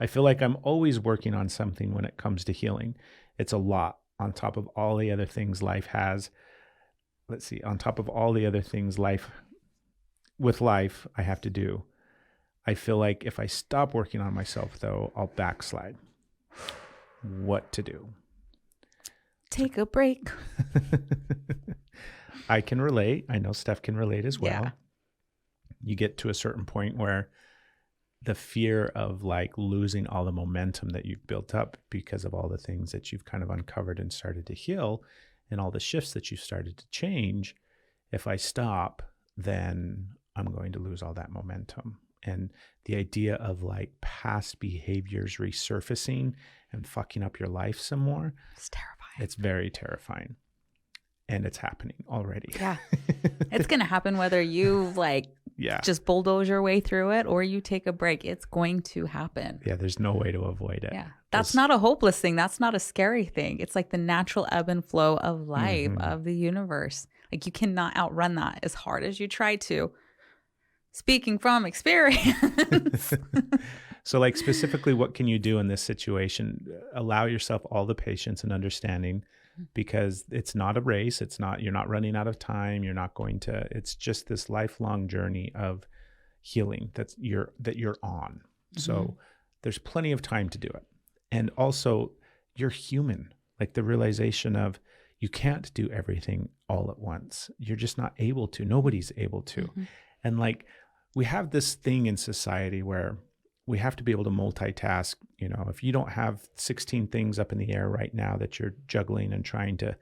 I feel like I'm always working on something when it comes to healing. It's a lot on top of all the other things life has. Let's see, on top of all the other things life I have to do. I feel like if I stop working on myself, though, I'll backslide. What to do? Take a break. I can relate. I know Steph can relate as well. Yeah. You get to a certain point where the fear of like losing all the momentum that you've built up because of all the things that you've kind of uncovered and started to heal and all the shifts that you've started to change. If I stop, then I'm going to lose all that momentum. And the idea of like past behaviors resurfacing and fucking up your life some more. It's terrifying. It's very terrifying. And it's happening already. Yeah. It's going to happen whether you just bulldoze your way through it or you take a break. It's going to happen. Yeah, there's no way to avoid it. Yeah. That's not a hopeless thing. That's not a scary thing. It's like the natural ebb and flow of life, of the universe. Like you cannot outrun that as hard as you try to. Speaking from experience. So like specifically, what can you do in this situation? Allow yourself all the patience and understanding, because it's not a race. You're not running out of time. It's just this lifelong journey of healing that you're on. So there's plenty of time to do it. And also you're human, like the realization of you can't do everything all at once. You're just not able to. Nobody's able to. And like, we have this thing in society where we have to be able to multitask. You know, if you don't have 16 things up in the air right now that you're juggling and trying to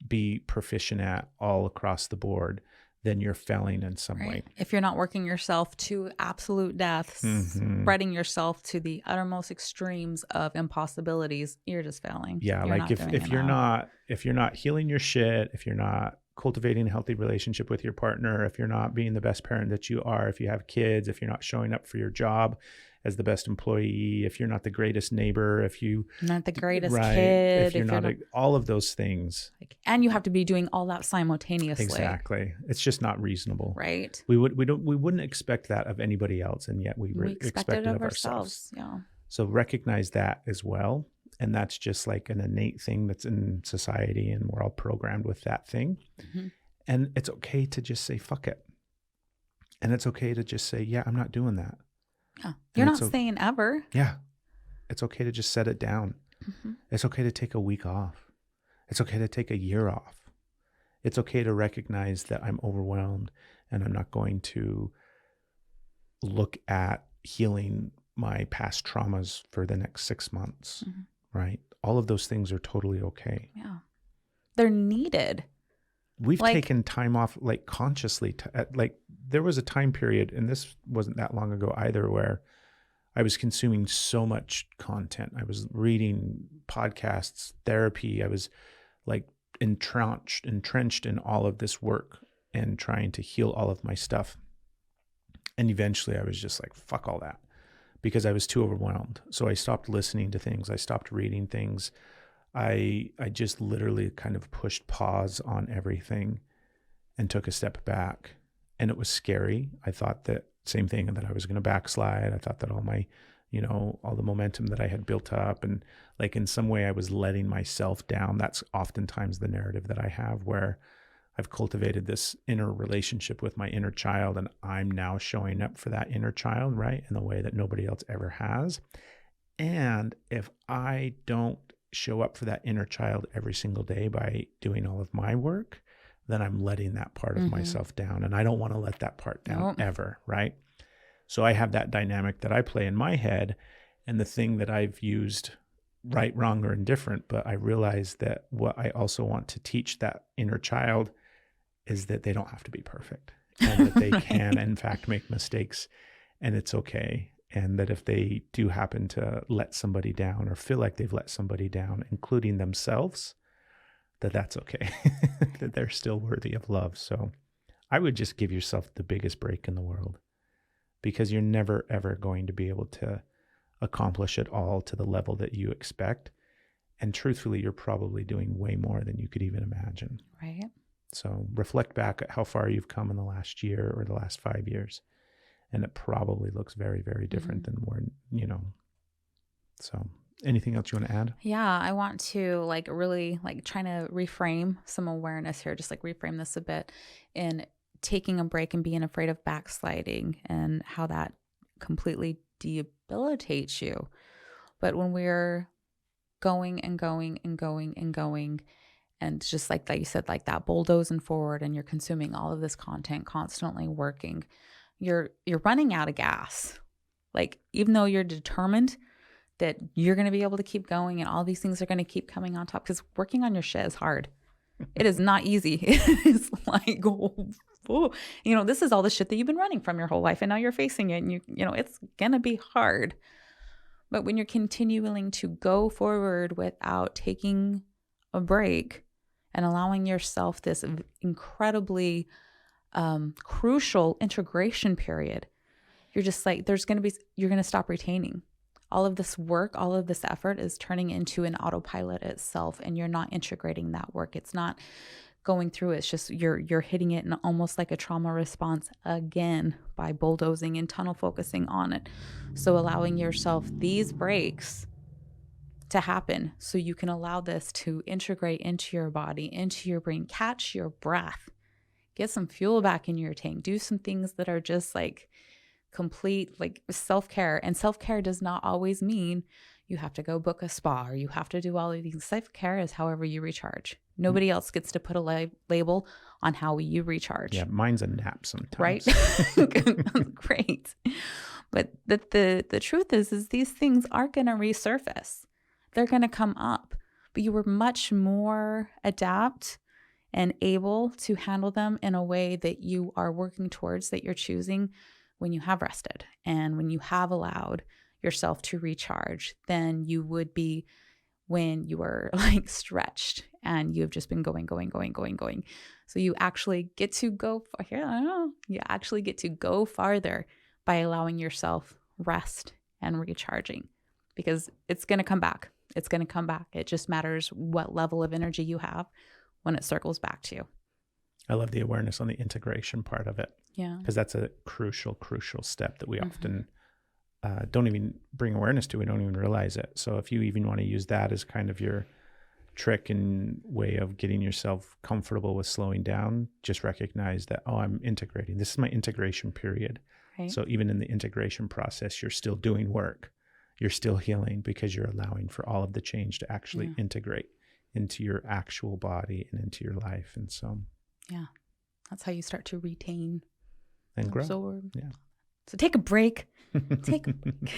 be proficient at all across the board, then you're failing in some way. If you're not working yourself to absolute death, spreading yourself to the uttermost extremes of impossibilities, you're just failing. Yeah, like if you're not healing your shit, if you're not cultivating a healthy relationship with your partner, if you're not being the best parent that you are, if you have kids, if you're not showing up for your job as the best employee, if you're not the greatest neighbor, if you not the greatest kid, if you're not all of those things, and you have to be doing all that simultaneously. Exactly. It's just not reasonable. Right. We wouldn't expect that of anybody else, and yet we expect it of ourselves. Yeah. So recognize that as well. And that's just like an innate thing that's in society, and we're all programmed with that thing. And it's okay to just say, fuck it. And it's okay to just say, yeah, I'm not doing that. Yeah. You're not saying ever. Yeah. It's okay to just set it down. It's okay to take a week off. It's okay to take a year off. It's okay to recognize that I'm overwhelmed and I'm not going to look at healing my past traumas for the next 6 months. Right? All of those things are totally okay. Yeah. They're needed. We've taken time off, like consciously, like there was a time period, and this wasn't that long ago either, where I was consuming so much content. I was reading podcasts, therapy. I was like entrenched in all of this work and trying to heal all of my stuff. And eventually I was just like, fuck all that, because I was too overwhelmed. So I stopped listening to things. I stopped reading things. I just literally kind of pushed pause on everything and took a step back. And it was scary. I thought that same thing, that I was going to backslide. I thought that all my, all the momentum that I had built up, and like in some way I was letting myself down. That's oftentimes the narrative that I have, where I've cultivated this inner relationship with my inner child, and I'm now showing up for that inner child, right, in a way that nobody else ever has. And if I don't show up for that inner child every single day by doing all of my work, then I'm letting that part of myself down. And I don't want to let that part down ever, right? So I have that dynamic that I play in my head, and the thing that I've used, right, wrong, or indifferent, but I realize that what I also want to teach that inner child is that they don't have to be perfect, and that they can, in fact, make mistakes, and it's okay. And that if they do happen to let somebody down or feel like they've let somebody down, including themselves, that's okay, that they're still worthy of love. So I would just give yourself the biggest break in the world, because you're never, ever going to be able to accomplish it all to the level that you expect. And truthfully, you're probably doing way more than you could even imagine. Right. So reflect back at how far you've come in the last year or the last 5 years. And it probably looks very, very different than So anything else you want to add? Yeah, I want to like really like trying to reframe some awareness here, just like reframe this a bit in taking a break and being afraid of backsliding and how that completely debilitates you. But when we're going and going and going and going, and just like that, you said, like that bulldozing forward, and you're consuming all of this content, constantly working, you're running out of gas. Like, even though you're determined that you're going to be able to keep going and all these things are going to keep coming on top, because working on your shit is hard. It is not easy. It's like, oh, this is all the shit that you've been running from your whole life, and now you're facing it, and it's going to be hard. But when you're continuing to go forward without taking a break and allowing yourself this incredibly crucial integration period, you're just like, you're going to stop retaining. All of this work, all of this effort is turning into an autopilot itself, and you're not integrating that work. It's not going through. It's just you're hitting it in almost like a trauma response again by bulldozing and tunnel focusing on it. So allowing yourself these breaks to happen so you can allow this to integrate into your body, into your brain, catch your breath, get some fuel back in your tank, do some things that are just like complete like self-care. And self-care does not always mean you have to go book a spa or you have to do all of these. Self-care is however you recharge. Nobody else gets to put a label on how you recharge. Yeah, mine's a nap sometimes. Right? Great. But the truth is these things are going to resurface. They're going to come up. But you were much more adept and able to handle them in a way that you are working towards, that you're choosing when you have rested and when you have allowed yourself to recharge than you would be when you were like stretched and you've just been going. So you actually get to go you actually get to go farther by allowing yourself rest and recharging, because it's going to come back. It's going to come back. It just matters what level of energy you have when it circles back to you. I love the awareness on the integration part of it. Yeah. Because that's a crucial step that we often don't even bring awareness to. We don't even realize it. So if you even want to use that as kind of your trick and way of getting yourself comfortable with slowing down, just recognize that, I'm integrating. This is my integration period. Right. So even in the integration process, you're still doing work. You're still healing because you're allowing for all of the change to actually integrate into your actual body and into your life. And so, yeah, that's how you start to retain and grow. Absorb. Yeah. So take a break. Take a break.